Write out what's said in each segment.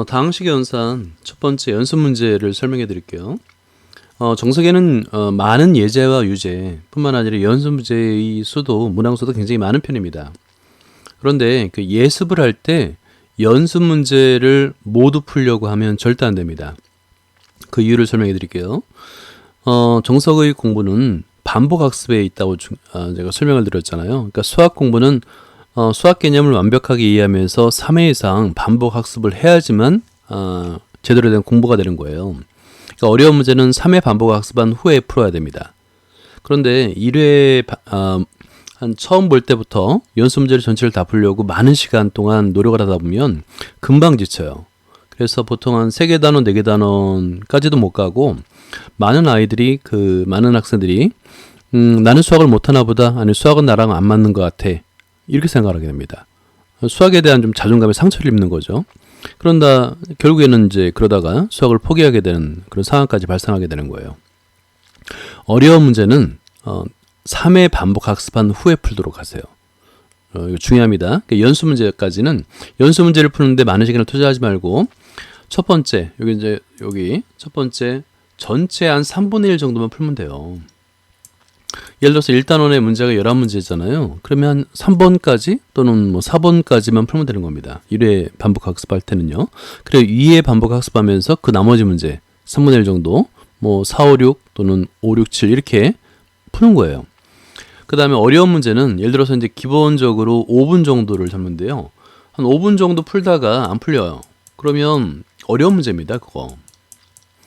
다항식 연산 첫 번째 연습 문제를 설명해 드릴게요. 정석에는 많은 예제와 유제 뿐만 아니라 연습 문제의 수도 문항수도 굉장히 많은 편입니다. 그런데 그 예습을 할 때 연습 문제를 모두 풀려고 하면 절대 안 됩니다. 그 이유를 설명해 드릴게요. 정석의 공부는 반복 학습에 있다고 제가 설명을 드렸잖아요. 그러니까 수학 공부는 수학 개념을 완벽하게 이해하면서 3회 이상 반복 학습을 해야지만 제대로 된 공부가 되는 거예요. 그러니까 어려운 문제는 3회 반복 학습한 후에 풀어야 됩니다. 그런데 1회 한 처음 볼 때부터 연습 문제를 전체를 다 풀려고 많은 시간 동안 노력을 하다 보면 금방 지쳐요. 그래서 보통 한 3개 단원, 4개 단원까지도 못 가고 많은 학생들이 나는 수학을 못하나 보다, 아니 수학은 나랑 안 맞는 것 같아, 이렇게 생각하게 됩니다. 수학에 대한 좀 자존감에 상처를 입는 거죠. 그런다 결국에는 이제 그러다가 수학을 포기하게 되는 그런 상황까지 발생하게 되는 거예요. 어려운 문제는 3회 반복 학습한 후에 풀도록 하세요. 이거 중요합니다. 그러니까 연수 문제까지는 연수 문제를 푸는데 많은 시간을 투자하지 말고 첫 번째 여기 첫 번째 전체 한 3분의 1 정도만 풀면 돼요. 예를 들어서 1단원의 문제가 11문제잖아요. 그러면 한 3번까지 또는 뭐 4번까지만 풀면 되는 겁니다. 1회 반복 학습할 때는요. 그리고 2회 반복 학습하면서 그 나머지 문제 3분의 1 정도 뭐 4, 5, 6 또는 5, 6, 7 이렇게 푸는 거예요. 그 다음에 어려운 문제는 예를 들어서 이제 기본적으로 5분 정도를 잡는데요. 한 5분 정도 풀다가 안 풀려요. 그러면 어려운 문제입니다, 그거.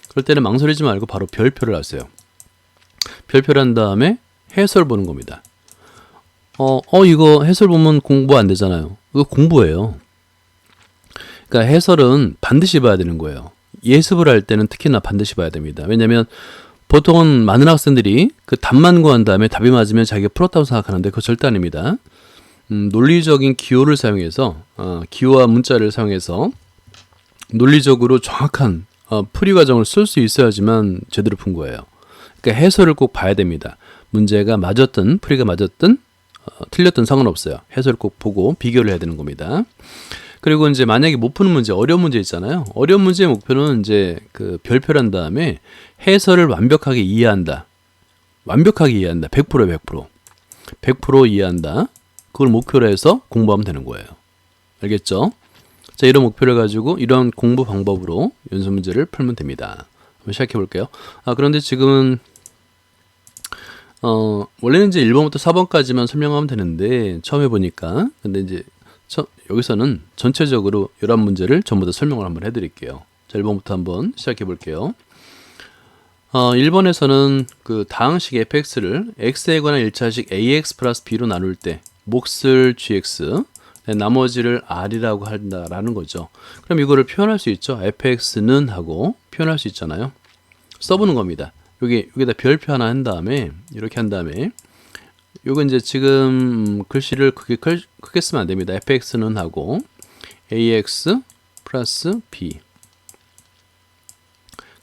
그럴 때는 망설이지 말고 바로 별표를 하세요. 별표를 한 다음에 해설 보는 겁니다. 이거 해설 보면 공부 안 되잖아요. 이거 공부예요. 그러니까 해설은 반드시 봐야 되는 거예요. 예습을 할 때는 특히나 반드시 봐야 됩니다. 왜냐하면 보통은 많은 학생들이 그 답만 구한 다음에 답이 맞으면 자기가 풀었다고 생각하는데 그거 절대 아닙니다. 논리적인 기호를 사용해서 기호와 문자를 사용해서 논리적으로 정확한 풀이 과정을 쓸 수 있어야지만 제대로 푼 거예요. 그러니까 해설을 꼭 봐야 됩니다. 문제가 맞았든 풀이가 맞았든 틀렸든 상관없어요. 해설을 꼭 보고 비교를 해야 되는 겁니다. 그리고 이제 만약에 못 푸는 문제, 어려운 문제 있잖아요. 어려운 문제의 목표는 이제 그 별표를 한 다음에 해설을 완벽하게 이해한다. 완벽하게 이해한다. 100%에 100%. 100% 이해한다. 그걸 목표로 해서 공부하면 되는 거예요. 알겠죠? 자, 이런 목표를 가지고 이런 공부 방법으로 연습 문제를 풀면 됩니다. 한번 시작해 볼게요. 그런데 지금은 원래는 이제 1번부터 4번까지만 설명하면 되는데 처음 해보니까 근데 이제 여기서는 전체적으로 11문제를 전부 다 설명을 한번 해드릴게요. 자, 1번부터 한번 시작해 볼게요. 1번에서는 그 다항식 fx를 x에 관한 1차식 ax 플러스 b로 나눌 때 몫을 gx, 나머지를 r이라고 한다라는 거죠. 그럼 이거를 표현할 수 있죠. fx는 하고 표현할 수 있잖아요. 써보는 겁니다. 여기다 별표 하나 한 다음에 이렇게 한 다음에 요거 이제 지금 글씨를 크게 쓰면 안 됩니다. fx는 하고 ax 플러스 b,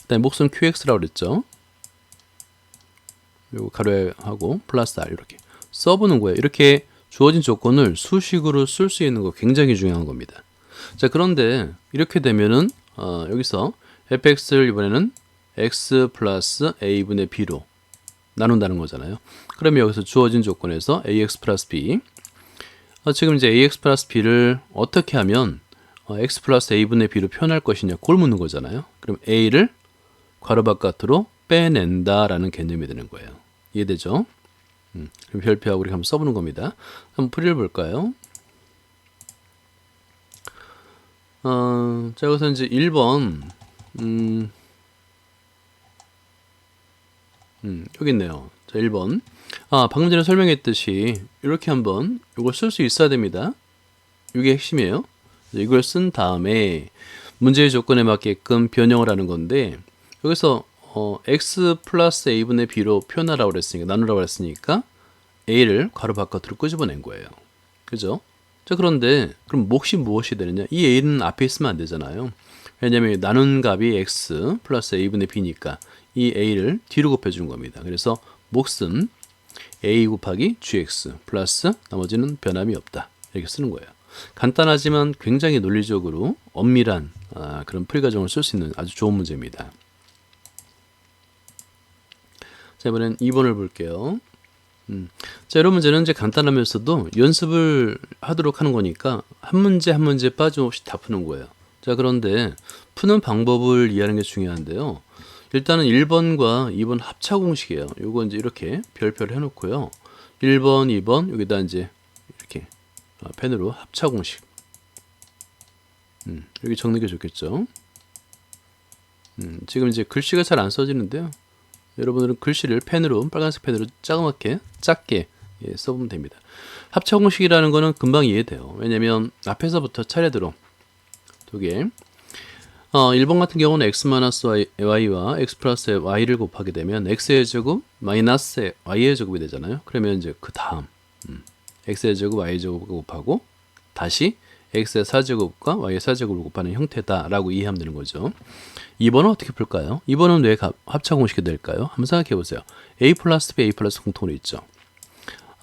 그다음에 몫은 qx라고 그랬죠. 요거 가로에 하고 플러스 r 이렇게 써보는 거예요. 이렇게 주어진 조건을 수식으로 쓸 수 있는 거 굉장히 중요한 겁니다. 자, 그런데 이렇게 되면은 여기서 fx를 이번에는 x 플러스 a분의 b로 나눈다는 거잖아요. 그러면 여기서 주어진 조건에서 ax 플러스 b, 지금 이제 ax 플러스 b를 어떻게 하면 x 플러스 a분의 b로 표현할 것이냐, 그걸 묻는 거잖아요. 그럼 a를 괄호 바깥으로 빼낸다라는 개념이 되는 거예요. 이해되죠? 그럼 별표하고 이렇게 한번 써보는 겁니다. 한번 풀이를 볼까요? 자, 여기서 이제 1번 여기 있네요. 자, 1번. 방금 전에 설명했듯이 이렇게 한번 이걸 쓸 수 있어야 됩니다. 이게 핵심이에요. 이걸 쓴 다음에 문제의 조건에 맞게끔 변형을 하는 건데, 여기서 x 플러스 a분의 b로 표현하라고 그랬으니까, 나누라고 그랬으니까 a를 괄호 바깥으로 끄집어낸 거예요. 그죠? 자, 그런데 그럼 몫이 무엇이 되느냐? 이 a는 앞에 있으면 안 되잖아요. 왜냐면 나눈 값이 x 플러스 a분의 b니까 이 a를 뒤로 곱해준 겁니다. 그래서 몫은 a 곱하기 gx 플러스 나머지는 변함이 없다, 이렇게 쓰는 거예요. 간단하지만 굉장히 논리적으로 엄밀한 그런 풀이 과정을 쓸 수 있는 아주 좋은 문제입니다. 자, 이번엔 2번을 볼게요. 자, 이런 문제는 이제 간단하면서도 연습을 하도록 하는 거니까 한 문제 한 문제 빠짐없이 다 푸는 거예요. 자, 그런데 푸는 방법을 이해하는 게 중요한데요. 일단은 1번과 2번 합차 공식이에요. 요거 이제 이렇게 별표를 해놓고요. 1번, 2번 여기다 이제 이렇게 펜으로 합차 공식. 여기 적는 게 좋겠죠. 지금 이제 글씨가 잘 안 써지는데요. 여러분들은 글씨를 펜으로 빨간색 펜으로 작게 써보면 됩니다. 합차 공식이라는 거는 금방 이해돼요. 왜냐면 앞에서부터 차례대로 두 개. 1번 같은 경우는 x-y와 x 플러스 y를 곱하게 되면 x의 제곱 마이너스 y의 제곱이 되잖아요. 그러면 이제 그 다음 x의 제곱 y의 제곱을 곱하고 다시 x의 4제곱과 y의 4제곱을 곱하는 형태다라고 이해하면 되는 거죠. 2번은 어떻게 풀까요? 2번은 왜 합차 공식이 될까요? 한번 생각해 보세요. a 플러스 b, a 플러스 공통으로 있죠.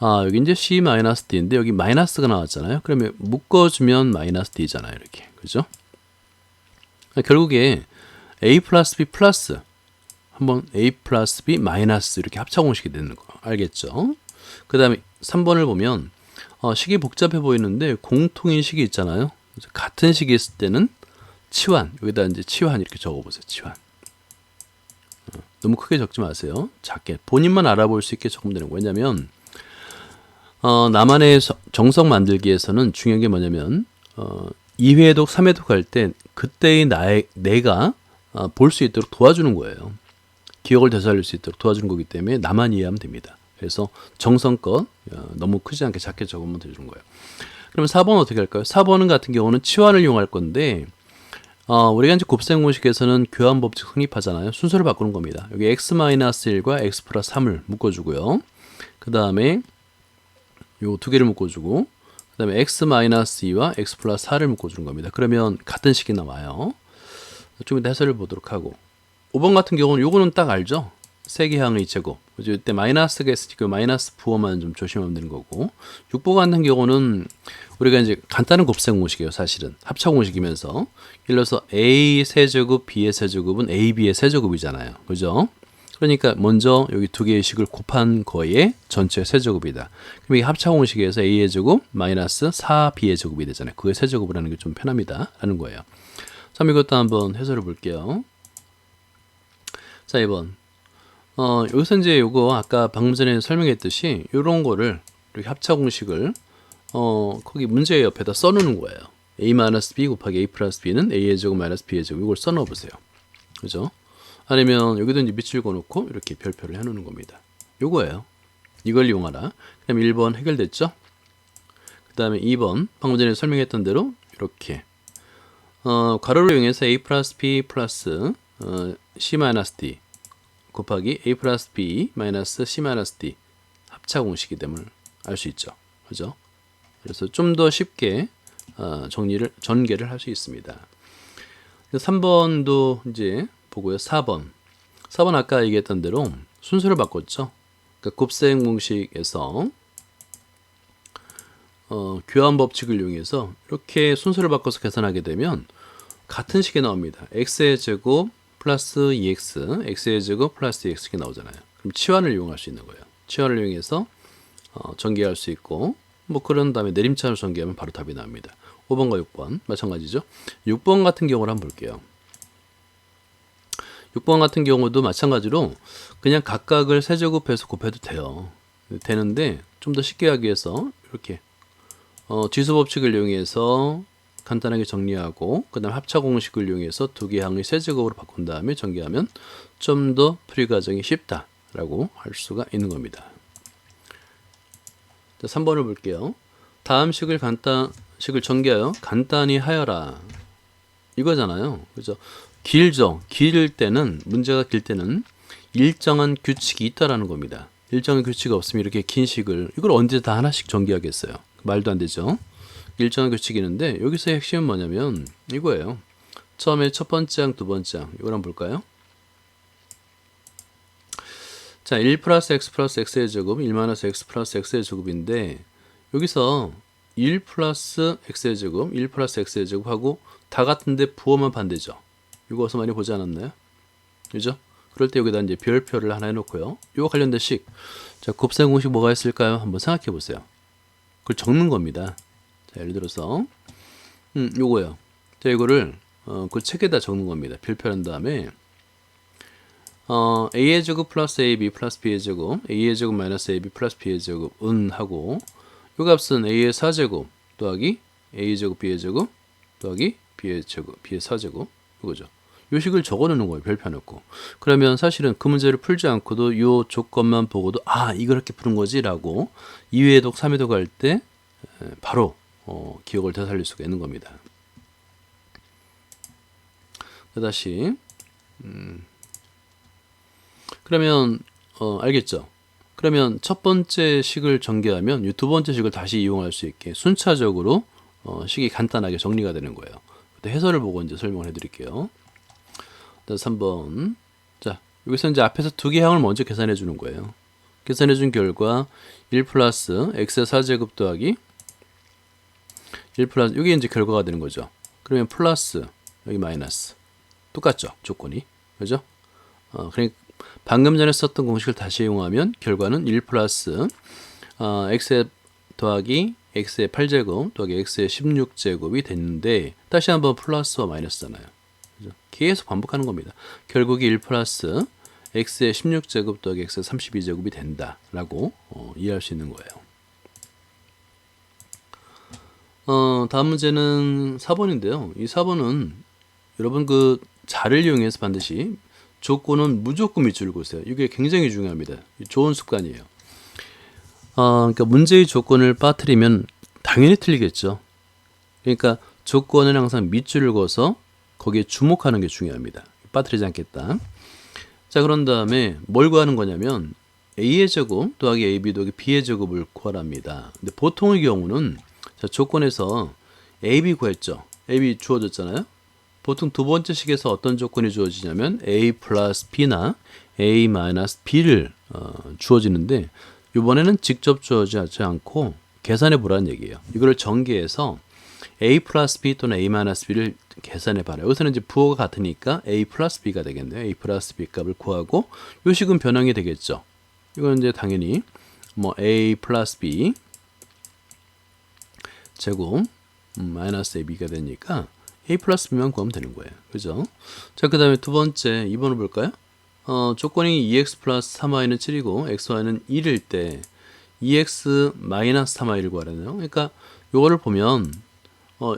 여기 이제 c-d인데 여기 마이너스가 나왔잖아요. 그러면 묶어주면 마이너스 d잖아요. 이렇게. 그죠? 결국에 a 플러스 b 플러스 한번 a 플러스 b 마이너스 이렇게 합차 공식이 되는 거 알겠죠? 그 다음에 3번을 보면 식이 복잡해 보이는데 공통인 식이 있잖아요. 같은 식이 있을 때는 치환, 여기다 이제 치환 이렇게 적어보세요. 치환. 너무 크게 적지 마세요. 작게 본인만 알아볼 수 있게 적으면 되는 거예요. 왜냐면 나만의 정석 만들기에서는 중요한 게 뭐냐면 2회독, 3회독 할 때 그때의 내가 볼 수 있도록 도와주는 거예요. 기억을 되살릴 수 있도록 도와주는 거기 때문에 나만 이해하면 됩니다. 그래서 정성껏 너무 크지 않게 작게 적으면 되는 거예요. 그럼 4번 어떻게 할까요? 4번 같은 경우는 치환을 이용할 건데 우리가 이제 곱셈 공식에서는 교환 법칙 성립하잖아요. 순서를 바꾸는 겁니다. 여기 x-1과 x 플러스 3을 묶어주고요. 그 다음에 요 두 개를 묶어주고 그 다음에 x-2와 x 플러스 4를 묶어주는 겁니다. 그러면 같은 식이 나와요. 좀 이따 해설을 보도록 하고 5번 같은 경우는 요거는 딱 알죠? 세계항의 제곱. 그죠? 이때 마이너스가 있으니까 마이너스 부호만 좀 조심하면 되는 거고 6번 같은 경우는 우리가 이제 간단한 곱셈 공식이에요. 사실은 합차 공식이면서 예를 들어서 a 세제곱 b의 세제곱은 ab의 세제곱이잖아요. 그죠? 그러니까 먼저 여기 두 개의 식을 곱한 거에 전체 세제곱이다. 그럼 이 합차 공식에서 a의 제곱 마이너스 4b의 제곱이 되잖아요. 그게 세제곱을 하는 게 좀 편합니다. 라는 거예요. 자, 이것도 한번 해설해 볼게요. 자, 2번. 여기서 이제 요거 아까 방금 전에 설명했듯이 요런 거를 이렇게 합차 공식을 거기 문제 옆에다 써놓는 거예요. a-b 곱하기 a 플러스 b는 a의 제곱 마이너스 b의 제곱 이걸 써놓아 보세요. 그죠? 아니면 여기도 이제 밑줄 그어놓고 이렇게 별표를 해놓는 겁니다. 요거예요. 이걸 이용하라. 그럼 1번 해결됐죠? 그 다음에 2번 방금 전에 설명했던 대로 이렇게 괄호를 이용해서 a 플러스 b 플러스 c 마이너스 d 곱하기 a 플러스 b 마이너스 c 마이너스 d 합차 공식이 됨을 알 수 있죠. 그죠? 그래서 좀 더 쉽게 전개를 할 수 있습니다. 3번도 이제 보고요. 4번 아까 얘기했던 대로 순서를 바꿨죠. 그러니까 곱셈 공식에서 교환 법칙을 이용해서 이렇게 순서를 바꿔서 계산하게 되면 같은 식이 나옵니다. x의 제곱 플러스 2x, x의 제곱 플러스 2x가 나오잖아요. 그럼 치환을 이용할 수 있는 거예요. 치환을 이용해서 전개할 수 있고 뭐 그런 다음에 내림차로 전개하면 바로 답이 나옵니다. 5번과 6번 마찬가지죠. 6번 같은 경우를 한번 볼게요. 6번 같은 경우도 마찬가지로 그냥 각각을 세제곱해서 곱해도 돼요. 되는데 좀 더 쉽게 하기 위해서 이렇게 지수 법칙을 이용해서 간단하게 정리하고 그 다음 합차 공식을 이용해서 두 개 항의 세제곱으로 바꾼 다음에 전개하면 좀 더 풀이 과정이 쉽다라고 할 수가 있는 겁니다. 자, 3번을 볼게요. 다음 식을 전개하여 간단히 하여라. 이거잖아요. 그죠? 길죠. 길 때는 문제가 길 때는 일정한 규칙이 있다라는 겁니다. 일정한 규칙이 없으면 이렇게 긴 식을 이걸 언제 다 하나씩 전개하겠어요. 말도 안 되죠. 일정한 규칙이 있는데 여기서의 핵심은 뭐냐면 이거예요. 처음에 첫 번째 항, 두 번째 항 이걸 한번 볼까요? 자, 1 플러스 x 플러스 x의 제곱 1 마이너스 x 플러스 x의 제곱인데 여기서 1 플러스 x의 제곱 1 플러스 x의 제곱하고 다 같은데 부호만 반대죠. 이거 어서 많이 보지 않았나요? 그죠? 그럴 때 여기다 이제 별표를 하나 해놓고요. 이거 관련된 식. 자, 곱셈 공식 뭐가 있을까요? 한번 생각해 보세요. 그걸 적는 겁니다. 자, 예를 들어서, 요거요. 자, 이거를, 그 책에다 적는 겁니다. 별표한 다음에, a의 제곱 플러스 ab 플러스 b의 제곱, a의 제곱 마이너스 ab 플러스 b의 제곱은 하고, 요 값은 a의 4제곱 더하기 a의 제곱 b의 제곱 더하기 b의 제곱, b의 4제곱. 이거죠. 요 식을 적어놓는 거예요. 별표 넣고. 그러면 사실은 그 문제를 풀지 않고도 요 조건만 보고도 아 이걸 이렇게 푸는 거지 라고 2회독 3회독 할 때 바로 기억을 되살릴 수가 있는 겁니다. 다시 그러면 알겠죠? 그러면 첫 번째 식을 전개하면 이 두 번째 식을 다시 이용할 수 있게 순차적으로 식이 간단하게 정리가 되는 거예요. 해설을 보고 이제 설명을 해드릴게요. 3번. 자, 여기서 이제 앞에서 두 개 항을 먼저 계산해 주는 거예요. 계산해 준 결과 1 플러스 x의 4제곱 더하기 1 플러스 이게 이제 결과가 되는 거죠. 그러면 플러스 여기 마이너스 똑같죠 조건이 그죠? 그러니까 방금 전에 썼던 공식을 다시 이용하면 결과는 1 플러스 x의 더하기 x의 8제곱 더하기 x의 16제곱이 됐는데 다시 한번 플러스와 마이너스잖아요. 그죠? 계속 반복하는 겁니다. 결국에 1 플러스 x의 16제곱 더하기 x의 32제곱이 된다라고 이해할 수 있는 거예요. 다음 문제는 4번인데요. 이 4번은 여러분 그 자를 이용해서 반드시 조건은 무조건 밑줄을 그으세요. 이게 굉장히 중요합니다. 좋은 습관이에요. 그러니까 문제의 조건을 빠뜨리면 당연히 틀리겠죠. 그러니까 조건은 항상 밑줄을 그어서 거기에 주목하는 게 중요합니다. 빠뜨리지 않겠다. 자, 그런 다음에 뭘 구하는 거냐면 a의 제곱 더하기 ab 더하기 b의 제곱을 구하랍니다. 근데 보통의 경우는 자, 조건에서 ab 구했죠. ab 주어졌잖아요. 보통 두 번째 식에서 어떤 조건이 주어지냐면 a 플러스 b나 a 마이너스 b를 주어지는데 이번에는 직접 주어지지 않고 계산해 보라는 얘기예요. 이거를 전개해서 a 플러스 b 또는 a 마이너스 b를 계산해 봐라. 여기서는 이제 부호가 같으니까 a 플러스 b가 되겠네요. a 플러스 b 값을 구하고 요 식은 변형이 되겠죠. 이건 이제 당연히 뭐 a 플러스 b 제곱 마이너스 ab가 되니까 a 플러스 b만 구하면 되는 거예요. 그죠? 자, 그 다음에 두 번째 2번을 볼까요? 조건이 2x 플러스 3y는 7이고 xy는 1일 때 2x 마이너스 3y를 구하라네요. 그러니까 요거를 보면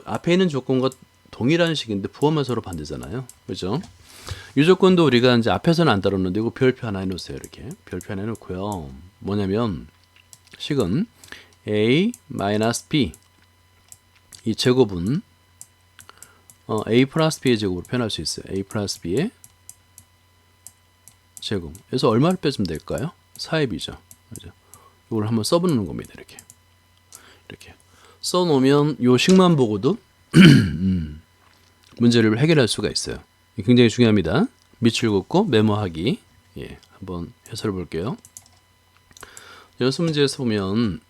앞에 있는 조건과 동일한 식인데 부호만 서로 반대잖아요. 그죠? 이 조건도 우리가 이제 앞에서는 안 다뤘는데 이거 별표 하나 해놓으세요. 이렇게 별표 하나 해놓고요. 뭐냐면 식은 a 마이너스 b 이 제곱은 a 플러스 b의 제곱으로 표현할 수 있어요. a 플러스 b의 제곱. 그래서 얼마를 빼주면 될까요? 4의 b죠. 그죠? 이걸 한번 써보는 겁니다. 이렇게 써놓으면 요 식만 보고도 문제를 해결할 수가 있어요. 굉장히 중요합니다. 밑줄 긋고 메모하기. 예, 한번 해설해 볼게요. 연습 문제에서 보면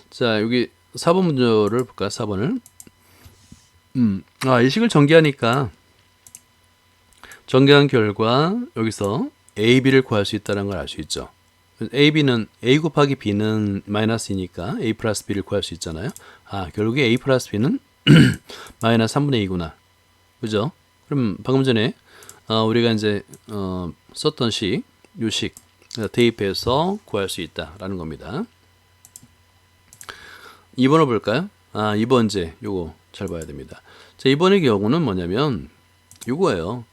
자, 여기 4번 문제를 볼까요? 4번을 이 식을 전개하니까 전개한 결과 여기서 a, b를 구할 수 있다는 걸 알 수 있죠. a, b는 a 곱하기 b는 마이너스이니까 a 플러스 b를 구할 수 있잖아요. 결국에 a 플러스 b는 마이너스 3분의 2구나. 그죠? 그럼 방금 전에 우리가 이제 썼던 식, 요 식 대입해서 구할 수 있다라는 겁니다. 2번을 볼까요? 2번제 요거 잘 봐야 됩니다. 자, 2번의 경우는 뭐냐면 요거예요.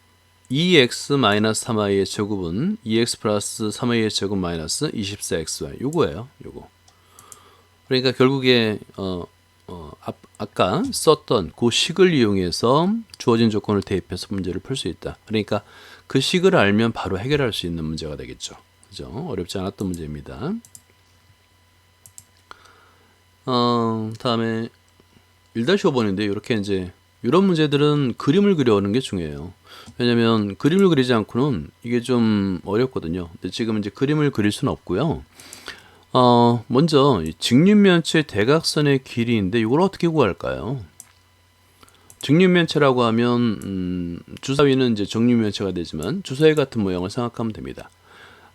2x-3y의 제곱은 2x 플러스 3y의 제곱 마이너스 24xy 요거예요. 요거. 그러니까 결국에 아까 썼던 그 식을 이용해서 주어진 조건을 대입해서 문제를 풀 수 있다. 그러니까 그 식을 알면 바로 해결할 수 있는 문제가 되겠죠. 그죠? 어렵지 않았던 문제입니다. 다음에 1-5번인데 이렇게 이제 이런 문제들은 그림을 그려오는 게 중요해요. 왜냐면 그림을 그리지 않고는 이게 좀 어렵거든요. 근데 지금 이제 그림을 그릴 수는 없고요. 먼저 직립면체 대각선의 길이인데 이걸 어떻게 구할까요? 직립면체라고 하면 주사위는 이제 정육면체가 되지만 주사위 같은 모양을 생각하면 됩니다.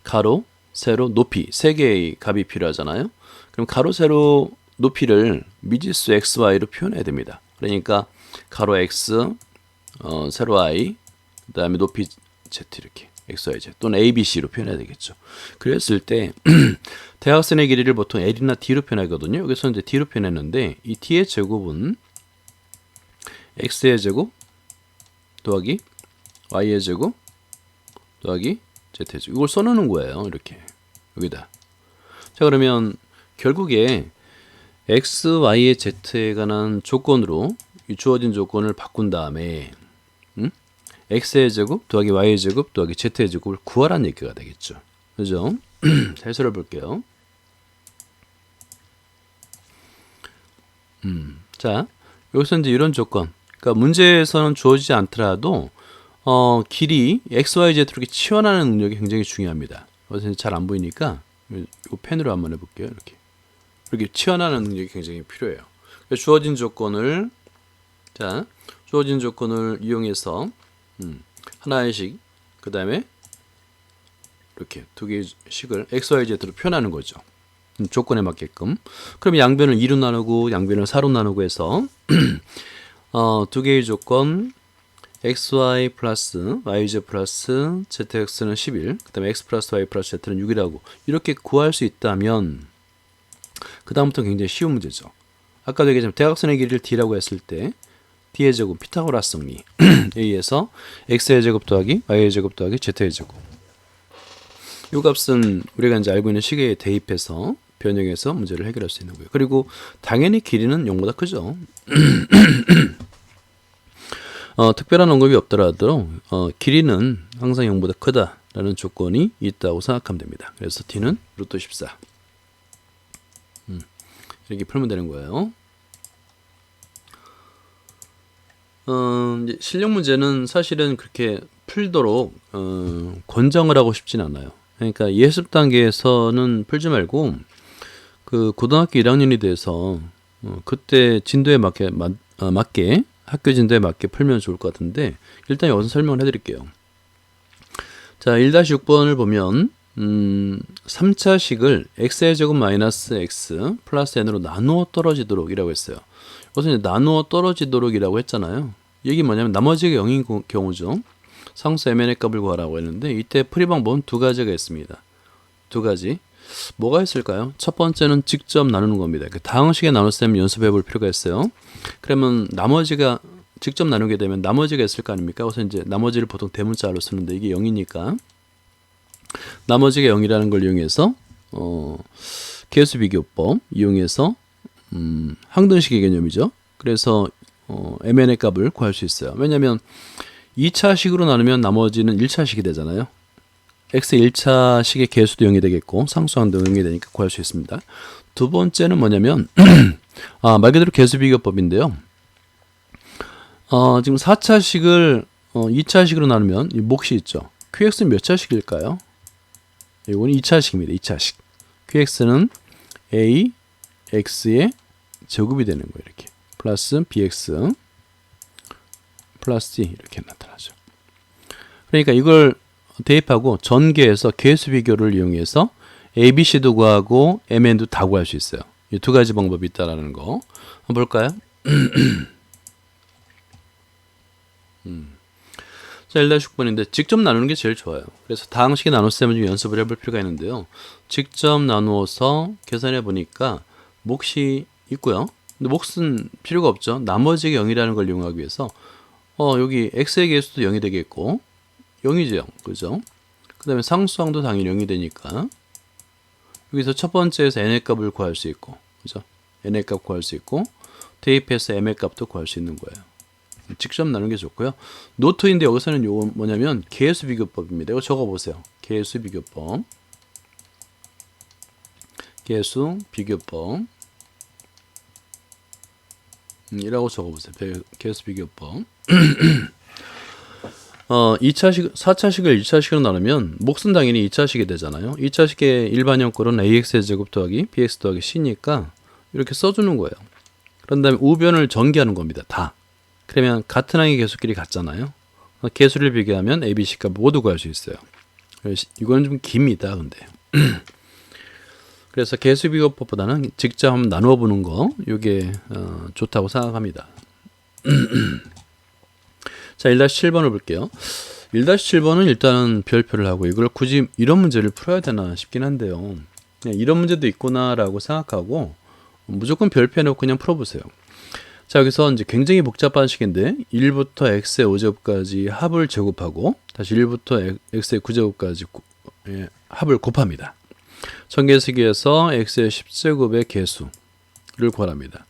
가로, 세로, 높이 세 개의 값이 필요하잖아요. 그럼 가로, 세로, 높이를 미지수 xy로 표현해야 됩니다. 그러니까 가로 x, 세로 y, 그 다음에 높이 z 이렇게 x, y, z 또는 a, b, c로 표현해야 되겠죠. 그랬을 때 대각선의 길이를 보통 l이나 d로 표현하거든요. 여기서 이제 d로 표현했는데 이 t의 제곱은 x의 제곱 더하기 y의 제곱 더하기 z의 제곱 이걸 써놓는 거예요. 이렇게 여기다. 자 그러면 결국에 x, y의 z에 관한 조건으로 이 주어진 조건을 바꾼 다음에 x의 제곱 더하기 y의 제곱 더하기 z의 제곱을 구하라는 얘기가 되겠죠. 그죠? 자, 해설해 볼게요. 자, 여기서 이제 이런 조건. 그러니까 문제에서는 주어지지 않더라도 길이 x, y, z로 이렇게 치환하는 능력이 굉장히 중요합니다. 그래서 잘 안 보이니까 이 펜으로 한번 해볼게요. 이렇게 치환하는 능력이 굉장히 필요해요. 주어진 조건을 주어진 조건을 이용해서 하나의 식, 그 다음에 이렇게 두 개의 식을 x, y, z로 표현하는 거죠. 조건에 맞게끔. 그럼 양변을 2로 나누고 양변을 4로 나누고 해서 두 개의 조건 xy 플러스 yz 플러스 zx는 11, 그 다음에 x 플러스 y 플러스 z는 6이라고 이렇게 구할 수 있다면 그 다음부터 굉장히 쉬운 문제죠. 아까도 얘기했지만 대각선의 길이를 d라고 했을 때 d의 제곱 피타고라스 정리에 의해서 x의 제곱 더하기 y의 제곱 더하기 z의 제곱 이 값은 우리가 이제 알고 있는 식에 대입해서 변형해서 문제를 해결할 수 있는 거예요. 그리고 당연히 길이는 0보다 크죠. 특별한 언급이 없더라도 길이는 항상 0보다 크다라는 조건이 있다고 생각하면 됩니다. 그래서 t는 루트 14 이렇게 풀면 되는 거예요. 이제 실력 문제는 사실은 그렇게 풀도록 권장을 하고 싶진 않아요. 그러니까 예습 단계에서는 풀지 말고 그 고등학교 1학년이 돼서 그때 진도에 맞게 학교 진도에 맞게 풀면 좋을 것 같은데 일단 여기서 설명을 해드릴게요. 자 1-6번을 보면 3차식을 x의 제곱 마이너스 x 플러스 n으로 나누어 떨어지도록 이라고 했어요. 여기서 이제 나누어 떨어지도록 이라고 했잖아요. 이게 뭐냐면 나머지가 0인 경우죠. 상수 mn의 값을 구하라고 했는데 이때 풀이 방법은 두 가지가 있습니다. 두 가지. 뭐가 있을까요? 첫 번째는 직접 나누는 겁니다. 다항식에 나눴으면 연습해 볼 필요가 있어요. 그러면 나머지가 직접 나누게 되면 나머지가 있을 거 아닙니까? 그래서 이제 나머지를 보통 대문자로 쓰는데 이게 0이니까 나머지가 0이라는 걸 이용해서 계수 비교법 이용해서 항등식의 개념이죠. 그래서 mn의 값을 구할 수 있어요. 왜냐하면 2차식으로 나누면 나머지는 1차식이 되잖아요. x의 1차식의 개수도 0이 되겠고 상수항도 0이 되니까 구할 수 있습니다. 두 번째는 뭐냐면 말 그대로 개수 비교법인데요. 지금 4차식을 2차식으로 나누면 이 몫이 있죠. qx는 몇 차식일까요? 이거는 2차식입니다. 2차식. qx는 a x의 제곱이 되는 거예요. 이렇게 플러스 bx 플러스 c 이렇게 나타나죠. 그러니까 이걸 대입하고 전개해서 개수 비교를 이용해서 a, b, c도 구하고 mn도 다 구할 수 있어요. 이 두 가지 방법이 있다라는 거 한번 볼까요? 자, 1-6번인데 직접 나누는 게 제일 좋아요. 그래서 다항식에 나눴으면 좀 연습을 해볼 필요가 있는데요. 직접 나누어서 계산해 보니까 몫이 있고요. 근데 몫은 필요가 없죠. 나머지가 0이라는 걸 이용하기 위해서 여기 x의 개수도 0이 되겠고 0이죠. 그죠? 그 다음에 상수항도 당연히 0이 되니까 여기서 첫 번째에서 n의 값을 구할 수 있고 그죠? n의 값 구할 수 있고 대입해서 m의 값도 구할 수 있는 거예요. 직접 나누는 게 좋고요. 노트인데 여기서는 요거 뭐냐면 개수 비교법입니다. 이거 적어보세요. 개수 비교법. 개수 비교법. 이라고 적어보세요. 개수 비교법. 4차식을 2차식으로 나누면 몫은 당연히 2차식이 되잖아요. 2차식의 일반형 꼴은 ax의 제곱 더하기 bx 더하기 c니까 이렇게 써주는 거예요. 그런 다음에 우변을 전개하는 겁니다. 다. 그러면 같은 항의 개수끼리 같잖아요. 개수를 비교하면 A, B, C 값 모두 구할 수 있어요. 이건 좀 깁니다. 근데 그래서 개수 비교법보다는 직접 한번 나누어 보는 거 이게 좋다고 생각합니다. 자, 1-7번을 볼게요. 1-7번은 일단은 별표를 하고 이걸 굳이 이런 문제를 풀어야 되나 싶긴 한데요. 그냥 이런 문제도 있구나라고 생각하고 무조건 별표 해놓고 그냥 풀어보세요. 자, 여기서 이제 굉장히 복잡한 식인데 1부터 x의 5제곱까지 합을 제곱하고 다시 1부터 x의 9제곱까지 합을 곱합니다. 전개식에서 x의 10제곱의 개수를 구하랍니다.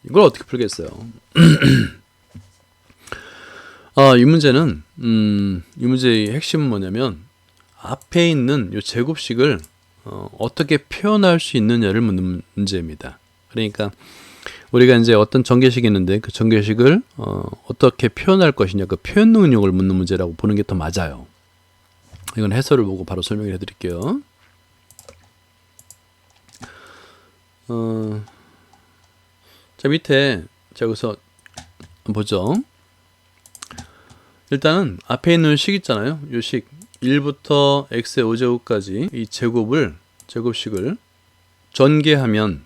이걸 어떻게 풀겠어요? 이 문제는 이 문제의 핵심은 뭐냐면 앞에 있는 이 제곱식을 어떻게 표현할 수 있느냐를 묻는 문제입니다. 그러니까 우리가 이제 어떤 전개식이 있는데 그 전개식을 어떻게 표현할 것이냐 그 표현 능력을 묻는 문제라고 보는 게 더 맞아요. 이건 해설을 보고 바로 설명을 해드릴게요. 자, 밑에 자 여기서 보죠. 일단은 앞에 있는 식 있잖아요. 이 식 1부터 x의 5제곱까지 이 제곱식을 전개하면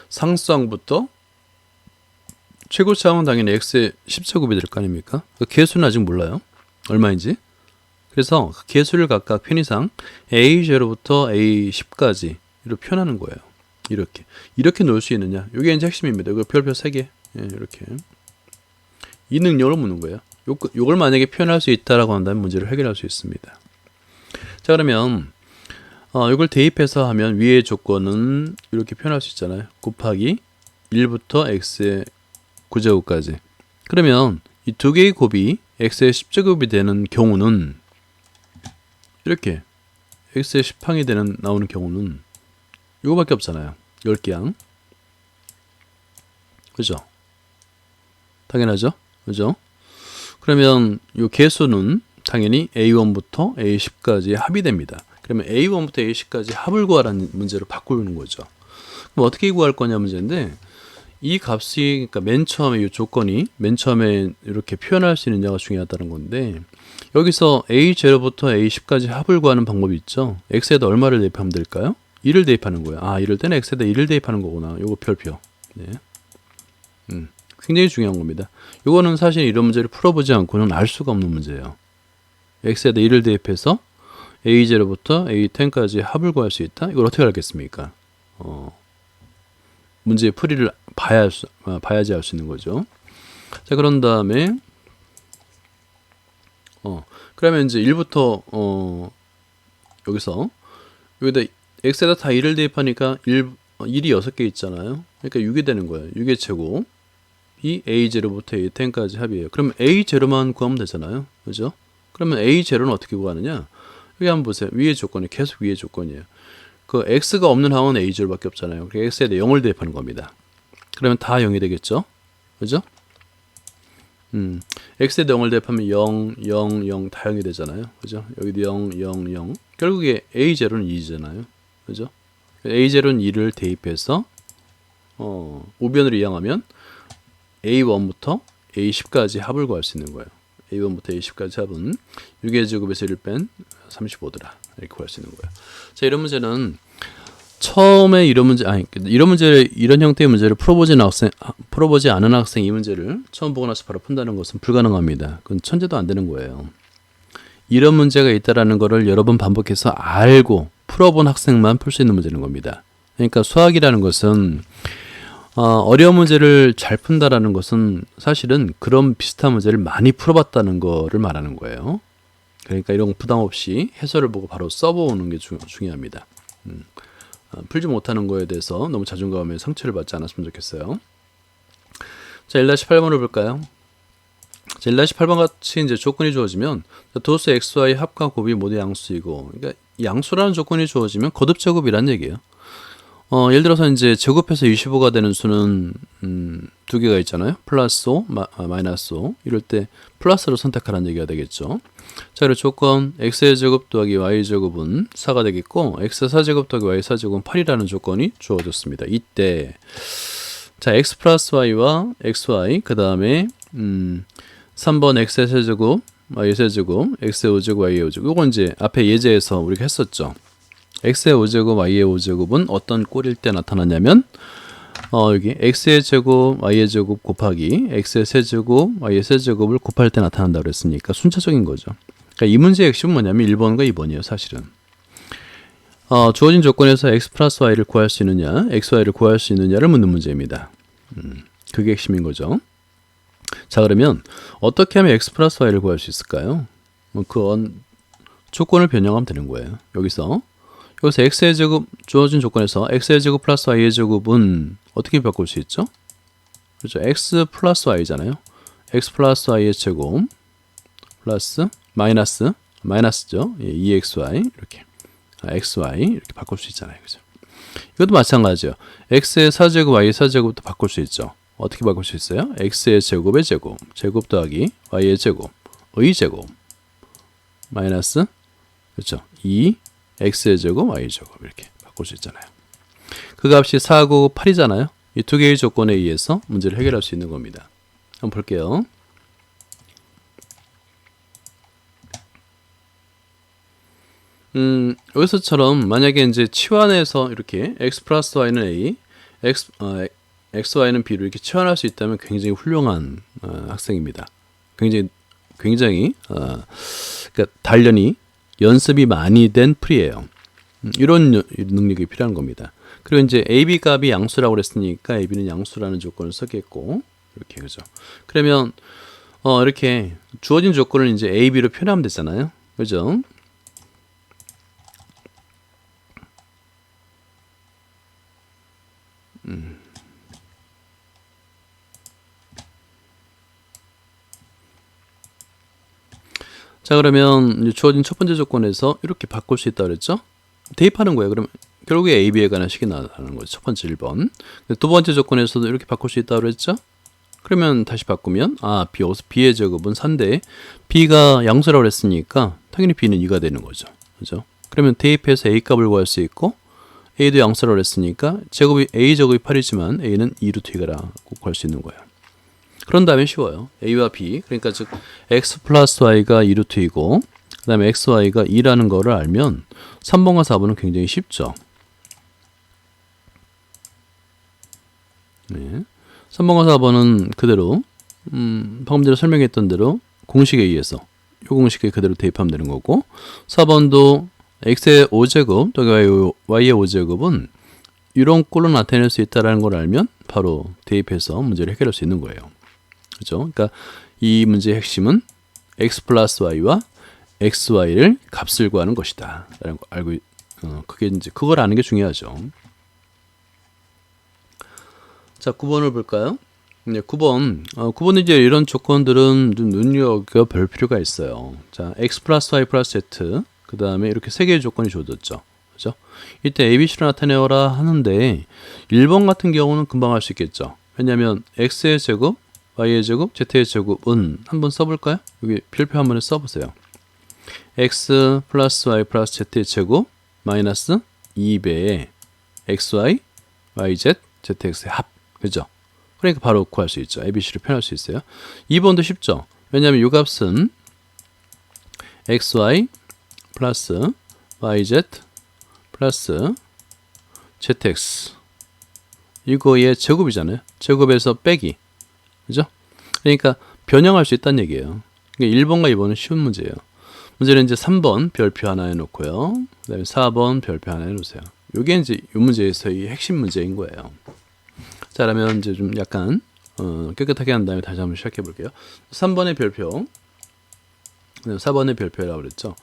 상수항부터 최고차항은 당연히 x의 10제곱이 될 거 아닙니까? 그 개수는 아직 몰라요. 얼마인지. 그래서 그 개수를 각각 편의상 a0부터 a10까지 이렇게 표현하는 거예요. 이렇게 놓을 수 있느냐? 이게 이제 핵심입니다. 이거 별표 3개. 이렇게. 이 능력을 묻는 거예요. 요걸 만약에 표현할 수 있다라고 한다면 문제를 해결할 수 있습니다. 자, 그러면 이걸 대입해서 하면 위의 조건은 이렇게 표현할 수 있잖아요. 곱하기 1부터 x의 9제곱까지. 그러면 이 두 개의 곱이 x의 10제곱이 되는 경우는 이렇게 x의 10항이 나오는 경우는 이거밖에 없잖아요. 10개항. 그죠? 당연하죠? 그죠? 그러면 이 개수는 당연히 a1부터 a10까지 합이 됩니다. 그러면 a1부터 a10까지 합을 구하라는 문제로 바꾸는 거죠. 그럼 어떻게 구할 거냐 문제인데 이 값이 그러니까 맨 처음에 이 조건이 맨 처음에 이렇게 표현할 수 있느냐가 중요하다는 건데 여기서 a0부터 a10까지 합을 구하는 방법이 있죠. x에다 얼마를 대입하면 될까요? 1을 대입하는 거예요. 이럴 때는 x에다 1을 대입하는 거구나. 요거 별표. 네. 굉장히 중요한 겁니다. 요거는 사실 이런 문제를 풀어보지 않고는 알 수가 없는 문제예요. x에다 1을 대입해서 a0부터 a10까지 합을 구할 수 있다? 이걸 어떻게 알겠습니까? 문제의 풀이를 봐야지 알 수 있는 거죠. 자, 그런 다음에 그러면 이제 1부터 여기다 x에다 다 1을 대입하니까 1이 6개 있잖아요. 그러니까 6이 되는 거예요. 6의 제곱 이 a0부터 a10까지 합이에요. 그러면 a0만 구하면 되잖아요. 그죠? 그러면 a0는 어떻게 구하느냐? 여기 한번 보세요. 위의 조건이 계속 위의 조건이에요. 그 x가 없는 항은 a0밖에 없잖아요. 그래서 x에다 0을 대입하는 겁니다. 그러면 다 0이 되겠죠? 그죠? x에다 0을 대입하면 0, 0, 0 다 0이 되잖아요. 그죠? 여기도 0, 0, 0. 결국에 a0는 2잖아요. 그죠? a0는 2를 대입해서 우변으로 이항하면 a1부터 a10까지 합을 구할 수 있는 거예요. a1부터 a10까지 합은 6의 제곱에서 1을 뺀 35더라. 이렇게 구할 수 있는 거예요. 자, 이런 문제는 처음에 이런 형태의 문제를 풀어보지 않은 학생 이 문제를 처음 보고 나서 바로 푼다는 것은 불가능합니다. 그건 천재도 안 되는 거예요. 이런 문제가 있다라는 것을 여러 번 반복해서 알고 풀어본 학생만 풀 수 있는 문제는 겁니다. 그러니까 수학이라는 것은 어려운 문제를 잘 푼다라는 것은 사실은 그런 비슷한 문제를 많이 풀어봤다는 거를 말하는 거예요. 그러니까 이런 부담 없이 해설을 보고 바로 써보는 게 중요합니다. 풀지 못하는 거에 대해서 너무 자존감에 상처를 받지 않았으면 좋겠어요. 자, 1-8번을 볼까요? 자, 1-8번 같이 이제 조건이 주어지면 도수 xy 합과 곱이 모두 양수이고, 그러니까 양수라는 조건이 주어지면 거듭 제곱이란 얘기예요. 예를 들어서 이제 제곱해서 25가 되는 수는 두 개가 있잖아요. 플러스 5, 마이너스 5. 이럴 때 플러스로 선택하라는 얘기가 되겠죠. 자, 그리고 조건 x의 제곱 더하기 y의 제곱은 4가 되겠고 x 4제곱 더하기 y 4제곱은 8이라는 조건이 주어졌습니다. 이때 자, x 플러스 y와 xy 그 다음에 3번 x의 세제곱, y의 세제곱, x의 5제곱, y의 5제곱. 요건 이제 앞에 예제에서 우리가 했었죠. x의 5제곱, y의 5제곱은 어떤 꼴일 때 나타나냐면 여기 x의 제곱, y의 제곱 곱하기 x의 세제곱, y의 세제곱을 곱할 때 나타난다고 그랬으니까 순차적인 거죠. 그러니까 이 문제의 핵심은 뭐냐면 1번과 2번이에요, 사실은. 주어진 조건에서 x 플러스 y를 구할 수 있느냐, x, y를 구할 수 있느냐를 묻는 문제입니다. 그게 핵심인 거죠. 자, 그러면 어떻게 하면 x 플러스 y를 구할 수 있을까요? 그건 조건을 변형하면 되는 거예요. 여기서 x의 제곱, 주어진 조건에서 x의 제곱 플러스 y의 제곱은 어떻게 바꿀 수 있죠? 그렇죠. x 플러스 y잖아요. x 플러스 y의 제곱 플러스 마이너스죠. 2xy 이렇게 xy 이렇게 바꿀 수 있잖아요. 그죠? 이것도 마찬가지죠. x의 4제곱, y의 4제곱도 바꿀 수 있죠. 어떻게 바꿀 수 있어요? x의 제곱의 제곱 더하기 y의 제곱의 제곱 마이너스 그렇죠. 2 x의 제곱, y의 제곱 이렇게 바꿀 수 있잖아요. 그 값이 4고 8이잖아요. 이 두 개의 조건에 의해서 문제를 해결할 수 있는 겁니다. 한번 볼게요. 여기서처럼 만약에 이제 치환해서 이렇게 x 플러스 y는 a, x, y는 b로 이렇게 치환할 수 있다면 굉장히 훌륭한 학생입니다. 굉장히 그러니까 단련이 연습이 많이 된 풀이에요. 이런 능력이 필요한 겁니다. 그리고 이제 AB 값이 양수라고 그랬으니까 AB는 양수라는 조건을 쓰겠고 이렇게 그죠. 그러면 이렇게 주어진 조건을 이제 AB로 표현하면 되잖아요. 그죠? 자, 그러면 이제 주어진 첫 번째 조건에서 이렇게 바꿀 수 있다 그랬죠? 대입하는 거예요. 그러면 결국에 AB에 관한 식이 나타나는 거죠. 첫 번째 1번. 두 번째 조건에서도 이렇게 바꿀 수 있다 그랬죠? 그러면 다시 바꾸면 B의 제곱은 4인데 B가 양수라고 그랬으니까 당연히 B는 2가 되는 거죠. 그죠? 그러면 대입해서 A 값을 구할 수 있고 A도 양수라고 그랬으니까 A 제곱이 8이지만 A는 2루트 2가라고 구할 수 있는 거예요. 그런 다음에 쉬워요. A와 B, 그러니까 즉 x 플러스 y가 2루트 2고 그 다음에 x, y가 2라는 거를 알면 3번과 4번은 굉장히 쉽죠. 네. 3번과 4번은 그대로 방금 전에 설명했던 대로 공식에 의해서 이 공식에 그대로 대입하면 되는 거고 4번도 x의 5제곱 또는 y의 5제곱은 이런 꼴로 나타낼 수 있다는 걸 알면 바로 대입해서 문제를 해결할 수 있는 거예요. 그죠? 그러니까 이 문제의 핵심은 x 플러스 y와 xy를 값을 구하는 것이다. 라는 거 알고 그게 이제 그걸 아는 게 중요하죠. 자, 9번을 볼까요? 네, 9번은 이제 이런 조건들은 좀 눈여겨볼 필요가 있어요. 자, x 플러스 y 플러스 z 그 다음에 이렇게 세 개의 조건이 주어졌죠. 그죠? 이때 ABC로 나타내어라 하는데 1번 같은 경우는 금방 할 수 있겠죠. 왜냐하면 x의 제곱 y의 제곱, z의 제곱은 한번 써볼까요? 여기 별표 한번 써보세요. x 플러스 y 플러스 z의 제곱 마이너스 2배의 xy, yz, zx의 합. 그죠? 그러니까 바로 구할 수 있죠. ABC로 표현할 수 있어요. 2번도 쉽죠? 왜냐하면 이 값은 xy 플러스 yz 플러스 zx 이거의 제곱이잖아요. 제곱에서 빼기. 그죠? 그러니까 변형할 수 있다는 얘기예요. 그러니까 1번과 2번은 쉬운 문제예요. 문제는 이제 3번 별표 하나 해놓고요. 그 다음에 4번 별표 하나 해놓으세요. 이게 이제 이 문제에서의 핵심 문제인 거예요. 자, 그러면 이제 좀 약간 깨끗하게 한 다음에 다시 한번 시작해 볼게요. 3번의 별표, 4번의 별표라고 그랬죠.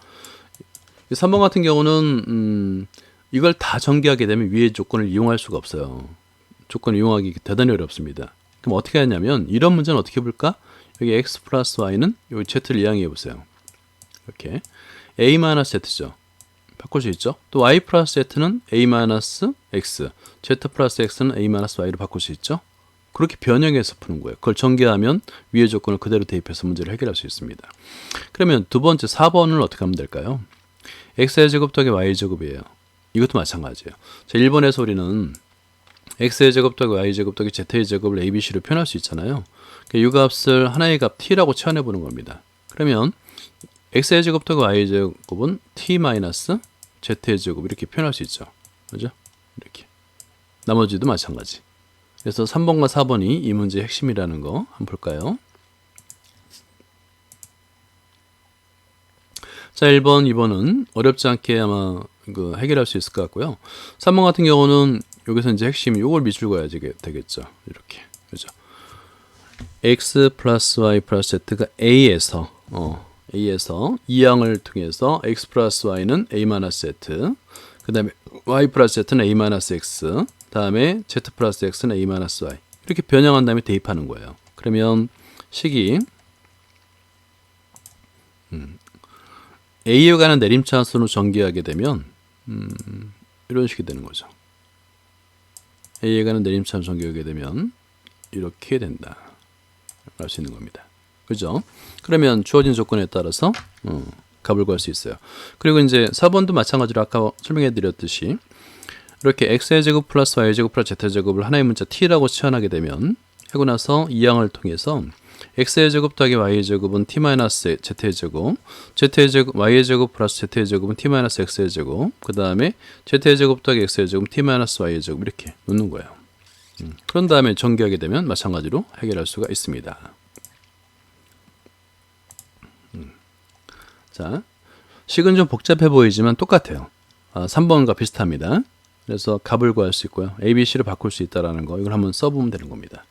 3번 같은 경우는 이걸 다 전개하게 되면 위의 조건을 이용할 수가 없어요. 조건을 이용하기 대단히 어렵습니다. 그럼 어떻게 하냐면 이런 문제는 어떻게 볼까? 여기 x 플러스 y는 여기 z를 이항해 보세요. 이렇게 a 마이너스 z죠. 바꿀 수 있죠. 또 y 플러스 z는 a 마이너스 x, z 플러스 x는 a 마이너스 y로 바꿀 수 있죠. 그렇게 변형해서 푸는 거예요. 그걸 전개하면 위의 조건을 그대로 대입해서 문제를 해결할 수 있습니다. 그러면 두 번째 4번을 어떻게 하면 될까요? x의 제곱 더하기 y의 제곱이에요. 이것도 마찬가지예요. 자, 1번에서 우리는 x의 제곱 더하기 y의 제곱 더하기 z의 제곱을 abc로 표현할 수 있잖아요. 그러니까 이 값을 하나의 값 t라고 치환해 보는 겁니다. 그러면 x의 제곱 더하기 y의 제곱은 t 마이너스 z의 제곱 이렇게 표현할 수 있죠. 그죠? 이렇게. 나머지도 마찬가지. 그래서 3번과 4번이 이 문제의 핵심이라는 거 한번 볼까요? 자, 1번, 2번은 어렵지 않게 아마 해결할 수 있을 것 같고요. 3번 같은 경우는 여기서 이제 핵심이 이걸 밑줄 그어야 되겠죠. 이렇게. 그죠? x 플러스 y 플러스 z가 a에서 이항을 통해서 x 플러스 y는 a 마이너스 z, 그 다음에 y 플러스 z는 a 마이너스 x, 다음에 z 플러스 x는 a 마이너스 y 이렇게 변형한 다음에 대입하는 거예요. 그러면 식이 a에 관한 내림차순으로 전개하게 되면 이런 식이 되는 거죠. a에 관한 내림차순 전개하게 되면 이렇게 된다. 알 수 있는 겁니다. 그죠? 그러면 주어진 조건에 따라서 값을 구할 수 있어요. 그리고 이제 4번도 마찬가지로 아까 설명해 드렸듯이 이렇게 x의 제곱 플러스 y의 제곱 플러스 z의 제곱을 하나의 문자 t라고 치환하게 되면 하고 나서 이 항을 통해서 x의 제곱 더하기 y의 제곱은 t 마이너스 z의 제곱, z의 제곱 y의 제곱 플러스 z의 제곱은 t 마이너스 x의 제곱, 그 다음에 z의 제곱 더하기 x의 제곱은 t 마이너스 y의 제곱 이렇게 놓는 거예요. 그런 다음에 전개하게 되면 마찬가지로 해결할 수가 있습니다. 자, 식은 좀 복잡해 보이지만 똑같아요. 3번과 비슷합니다. 그래서 값을 구할 수 있고요. A, B, C를 바꿀 수 있다는 거 이걸 한번 써보면 되는 겁니다.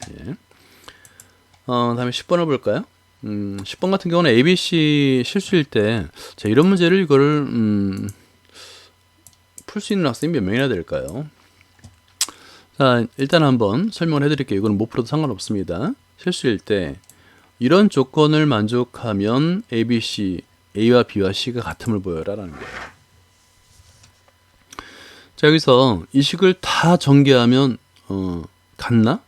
예. 다음에 10번을 볼까요? 10번 같은 경우는 A, B, C 실수일 때 자, 이런 문제를 이거를 풀 수 있는 학생이 몇 명이나 될까요? 자, 일단 한번 설명을 해드릴게요. 이거는 못 풀어도 상관없습니다. 실수일 때 이런 조건을 만족하면 A, B, C, A와 B와 C가 같음을 보여라 라는 거예요. 자, 여기서 이 식을 다 전개하면 같나?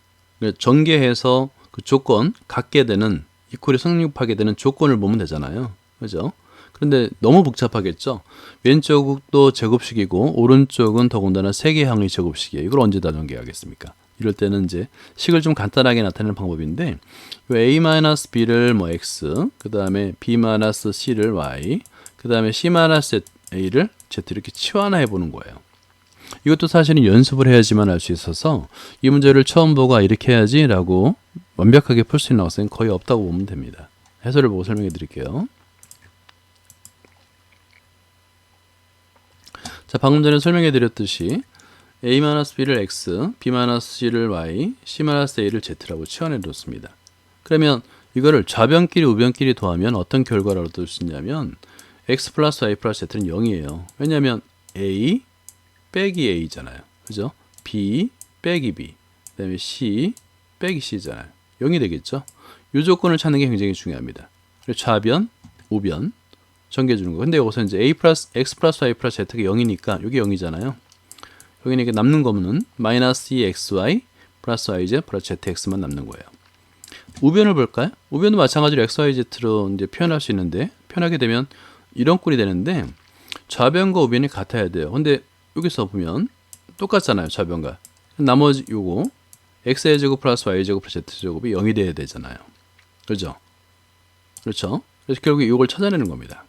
전개해서 그 조건 갖게 되는 이퀄이 성립하게 되는 조건을 보면 되잖아요. 그죠? 그런데 너무 복잡하겠죠? 왼쪽도 제곱식이고 오른쪽은 더군다나 세 개 항의 제곱식이에요. 이걸 언제 다 전개하겠습니까? 이럴 때는 이제 식을 좀 간단하게 나타내는 방법인데 a-b를 뭐 x, 그 다음에 b-c를 y, 그 다음에 c-a를 z 이렇게 치환해 보는 거예요. 이것도 사실은 연습을 해야지만 알 수 있어서 이 문제를 처음 보고 이렇게 해야지 라고 완벽하게 풀 수 있는 학생은 거의 없다고 보면 됩니다. 해설을 보고 설명해 드릴게요. 자, 방금 전에 설명해 드렸듯이 a-b를 x, b-c를 y, c-a를 z라고 치환해 뒀습니다. 그러면 이거를 좌변끼리 우변끼리 더하면 어떤 결과를 얻을 수 있냐면 x 플러스 y 플러스 z는 0이에요. 왜냐하면 a 빼기 a잖아요. 그죠? b 빼기 b, 그 다음에 c 빼기 c잖아요. 0이 되겠죠? 이 조건을 찾는 게 굉장히 중요합니다. 좌변, 우변 전개해 주는 거. 근데 여기서 이제 x 플러스 y 플러스 z가 0이니까 이게 0이잖아요. 여기는 남는 거는 마이너스 2xy 플러스 yz 플러스 zx만 남는 거예요. 우변을 볼까요? 우변도 마찬가지로 xyz로 이제 표현할 수 있는데 표현하게 되면 이런 꼴이 되는데 좌변과 우변이 같아야 돼요. 근데 여기서 보면 똑같잖아요. 좌변과. 나머지 요거 x의 제곱 플러스 y의 제곱 플러스 z제곱이 0이 돼야 되잖아요. 그렇죠? 그렇죠? 그래서 결국 이걸 찾아내는 겁니다.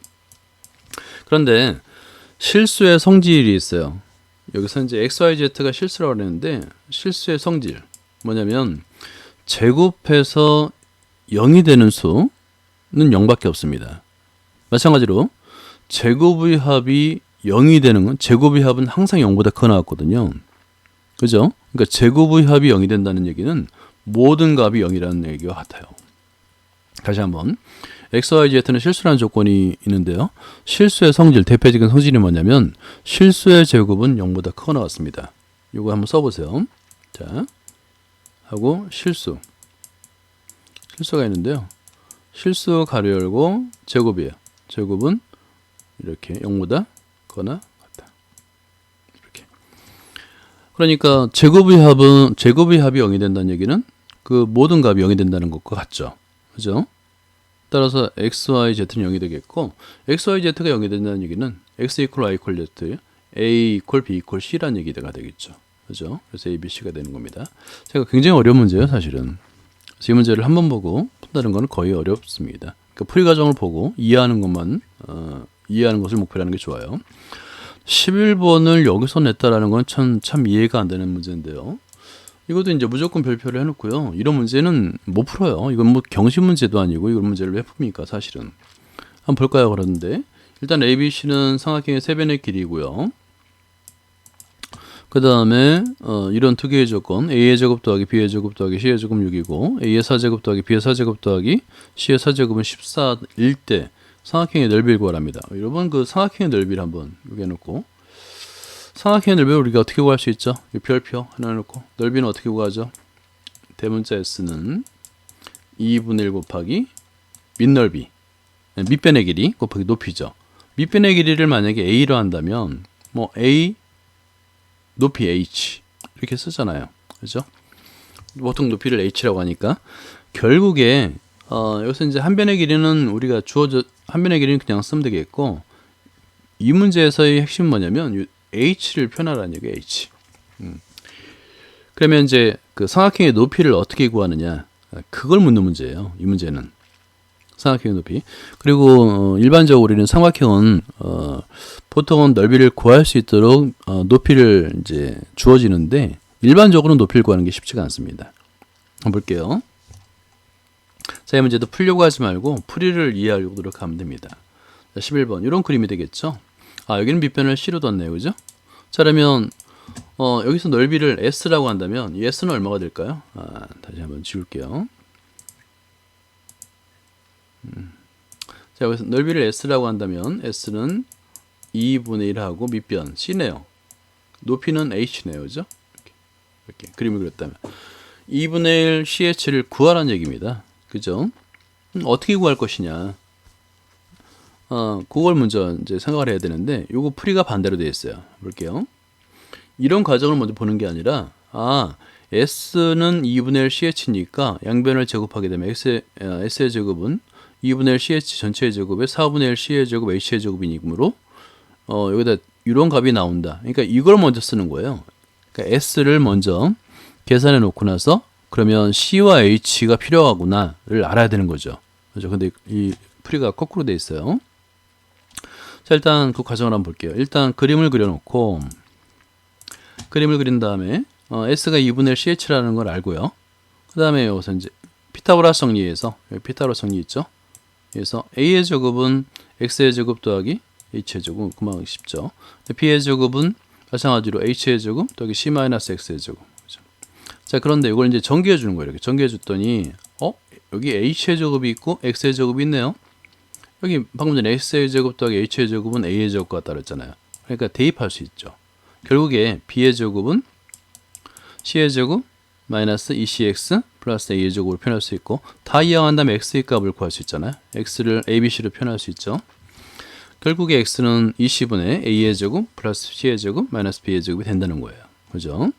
그런데 실수의 성질이 있어요. 여기서 이제 XYZ가 실수라고 그랬는데 실수의 성질 뭐냐면 제곱해서 0이 되는 수는 0밖에 없습니다. 마찬가지로 제곱의 합이 0이 되는 건 제곱의 합은 항상 0보다 커 나왔거든요. 그죠? 그러니까 제곱의 합이 0이 된다는 얘기는 모든 값이 0이라는 얘기와 같아요. 다시 한번 XYZ는 실수라는 조건이 있는데요. 실수의 성질, 대표적인 성질이 뭐냐면 실수의 제곱은 0보다 커 나왔습니다. 이거 한번 써보세요. 자, 하고 실수가 있는데요. 실수 가로 열고 제곱이에요. 제곱은 이렇게 0보다 거나 같다. 이렇게. 그러니까 제곱의 합이 0이 된다는 얘기는 그 모든 값이 0이 된다는 것과 같죠. 그죠? 따라서 XYZ는 0이 되겠고 XYZ가 0이 된다는 얘기는 X 이퀄 Y 이퀄 Z, A 이퀄 B 이퀄 C라는 얘기가 되겠죠. 그죠? 그래서 ABC가 되는 겁니다. 제가 굉장히 어려운 문제예요, 사실은. 그래서 이 문제를 한 번 보고 푼다는 건 거의 어렵습니다. 그러니까 풀이 과정을 보고 이해하는 것만 이해하는 것을 목표로 하는 게 좋아요. 11번을 여기서 냈다라는 건 참 이해가 안 되는 문제인데요. 이것도 이제 무조건 별표를 해놓고요. 이런 문제는 못 풀어요. 이건 뭐 경시 문제도 아니고 이런 문제를 왜 풉니까, 사실은. 한번 볼까요, 그러는데. 일단 ABC는 삼각형의 세변의 길이고요. 그 다음에 이런 두 개의 조건 A의 제곱 더하기 B의 제곱 더하기 C의 제곱 6이고 A의 4제곱 더하기 B의 4제곱 더하기 C의 4제곱은 14일 때 삼각형의 넓이를 구하랍니다. 여러분 그 삼각형의 넓이를 한번 여기 해놓고 삼각형의 넓이를 우리가 어떻게 구할 수 있죠? 별표 하나 해놓고 넓이는 어떻게 구하죠? 대문자 S는 2분의 1 곱하기 밑넓이 밑변의 길이 곱하기 높이죠. 밑변의 길이를 만약에 A로 한다면 뭐 A 높이 H 이렇게 쓰잖아요. 그죠? 보통 높이를 H라고 하니까 결국에 여기서 이제 한 변의 길이는 우리가 한 변의 길이는 그냥 쓰면 되겠고 이 문제에서의 핵심은 뭐냐면 H를 표현하라는 얘기예요. H. 그러면 이제 그 삼각형의 높이를 어떻게 구하느냐 그걸 묻는 문제예요. 이 문제는 삼각형의 높이. 그리고 일반적으로 우리는 삼각형은 보통은 넓이를 구할 수 있도록 높이를 이제 주어지는데 일반적으로 높이를 구하는 게 쉽지가 않습니다. 한번 볼게요. 자, 이 문제도 풀려고 하지 말고 풀이를 이해하려고 노력하면 됩니다. 자, 11번 이런 그림이 되겠죠. 여기는 밑변을 C로 뒀네요, 그죠? 자, 그러면 여기서 넓이를 S라고 한다면 이 S는 얼마가 될까요? 다시 한번 지울게요. 자, 여기서 넓이를 S라고 한다면 S는 2분의 1하고 밑변 C네요. 높이는 H네요. 그죠? 이렇게 그림을 그렸다면 2분의 1 CH를 구하라는 얘기입니다. 그죠? 어떻게 구할 것이냐? 그걸 먼저 이제 생각을 해야 되는데 요거 풀이가 반대로 되어 있어요. 볼게요. 이런 과정을 먼저 보는 게 아니라 S는 2분의 1 CH니까 양변을 제곱하게 되면 S의 제곱은 2분의 1 CH 전체의 제곱에 4분의 1 C의 제곱 H의 제곱이므로 여기다 이런 값이 나온다. 그러니까 이걸 먼저 쓰는 거예요. 그러니까 S를 먼저 계산해 놓고 나서 그러면 C와 H가 필요하구나를 알아야 되는 거죠. 그렇죠? 근데 이 풀이가 거꾸로 돼 있어요. 자, 일단 그 과정을 한번 볼게요. 일단 그림을 그려놓고 그림을 그린 다음에 S가 2분의 1 CH라는 걸 알고요. 그 다음에 여기서 이제 피타고라스 정리에서 여기 피타고라스 정리 있죠? 그래서 A의 제곱은 X의 제곱 더하기 H의 제곱 그만 쉽죠. B의 제곱은 마찬가지로 H의 제곱 더하기 C-X의 제곱. 그렇죠? 자, 그런데 이걸 이제 전개해 주는 거예요. 이렇게 전개해 줬더니 여기 H의 제곱이 있고 X의 제곱이 있네요. 여기 방금 전에 X의 제곱 더하기 H의 제곱은 A의 제곱과 같다 그랬잖아요. 그러니까 대입할 수 있죠. 결국에 B의 제곱은 C의 제곱 마이너스 2CX 플러스 A의 제곱으로 표현할 수 있고 다 이항한 다음에 X의 값을 구할 수 있잖아요. X를 ABC로 표현할 수 있죠. 결국에 X는 20분의 A의 제곱 플러스 C의 제곱 마이너스 B의 제곱이 된다는 거예요. 그죠?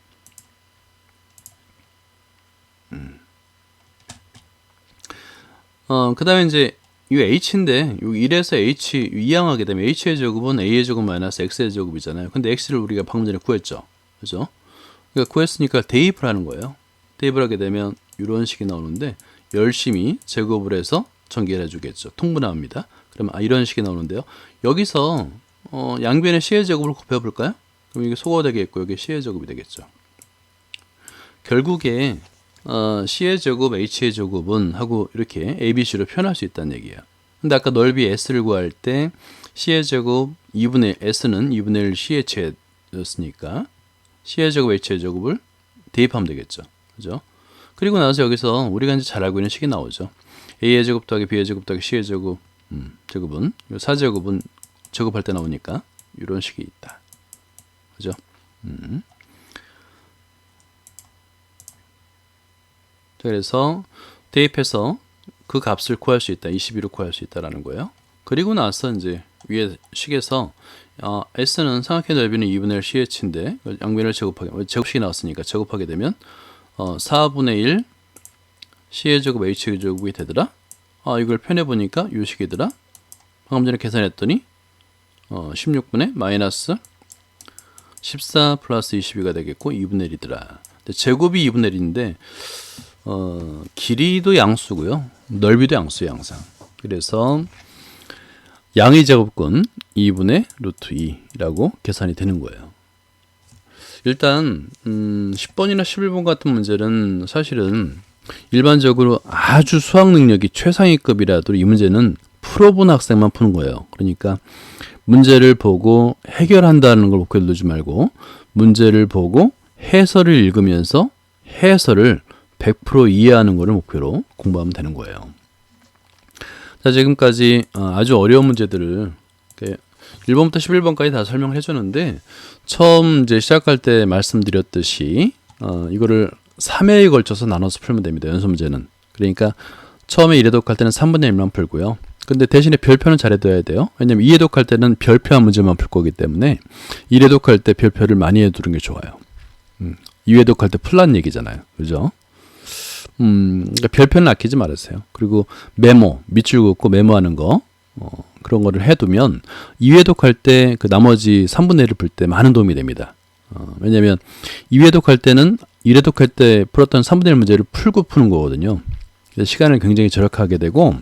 그 다음에 이제 이 H인데 이 1에서 H 이항하게 되면 H의 제곱은 A의 제곱 마이너스 X의 제곱이잖아요. 근데 X를 우리가 방금 전에 구했죠. 그죠? 그러니까 구했으니까 대입을 하는 거예요. 대입을 하게 되면 이런 식이 나오는데 열심히 제곱을 해서 전개를 해주겠죠. 통분합니다. 그러면 이런 식이 나오는데요. 여기서 양변의 C의 제곱을 곱해볼까요? 그럼 이게 소거가 되겠고 여기 C의 제곱이 되겠죠. 결국에 C의 제곱, H의 제곱은 하고 이렇게 ABC로 표현할 수 있다는 얘기예요. 근데 아까 넓이 S를 구할 때 C의 제곱 S는 2분의 1 CH였으니까 C의 제곱, H의 제곱을 대입하면 되겠죠. 그죠? 그리고 나서 여기서 우리가 이제 잘 알고 있는 식이 나오죠. A의 제곱 더하기 B의 제곱 더하기 C의 제곱 제곱은 4제곱은 제곱할 때 나오니까 이런 식이 있다. 그죠? 그래서 대입해서 그 값을 구할 수 있다. 22로 구할 수 있다라는 거예요. 그리고 나서 이제 위에 식에서 S는 삼각형 넓이는 2분의 1 CH인데 양변을 제곱식이 나왔으니까 제곱하게 되면 4분의 1 C의 제곱 H의 제곱이 되더라. 이걸 표현해 보니까 이 식이더라. 방금 전에 계산했더니 16분의 마이너스 14 플러스 22가 되겠고 2분의 1이더라. 제곱이 2분의 1인데 길이도 양수고요. 넓이도 양수예요, 항상. 그래서 양의 제곱근 2분의 루트 2라고 계산이 되는 거예요. 일단 10번이나 11번 같은 문제는 사실은 일반적으로 아주 수학 능력이 최상위급이라도 이 문제는 풀어본 학생만 푸는 거예요. 그러니까 문제를 보고 해결한다는 걸 목표로 두지 말고 문제를 보고 해설을 읽으면서 해설을 100% 이해하는 것을 목표로 공부하면 되는 거예요. 자, 지금까지 아주 어려운 문제들을 1번부터 11번까지 다 설명을 해줬는데 처음 이제 시작할 때 말씀드렸듯이 이거를 3회에 걸쳐서 나눠서 풀면 됩니다. 연속 문제는. 그러니까 처음에 1회독할 때는 3분의 1만 풀고요. 근데 대신에 별표는 잘해둬야 돼요. 왜냐면 2회독할 때는 별표한 문제만 풀 거기 때문에 1회독할 때 별표를 많이 해두는 게 좋아요. 2회독할 때 풀란 얘기잖아요. 그죠? 그러니까 별표는 아끼지 말으세요. 그리고 메모, 밑줄 긋고 메모하는 거 그런 거를 해두면 2회독할 때 그 나머지 3분의 1을 풀 때 많은 도움이 됩니다. 왜냐면 2회독할 때는 1회독할 때 풀었던 3분의 1 문제를 풀고 푸는 거거든요. 그래서 시간을 굉장히 절약하게 되고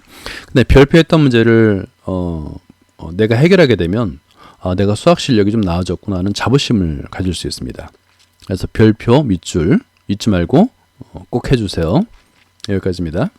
근데 별표했던 문제를 내가 해결하게 되면 내가 수학 실력이 좀 나아졌구나 하는 자부심을 가질 수 있습니다. 그래서 별표, 밑줄 잊지 말고 꼭 해주세요. 여기까지입니다.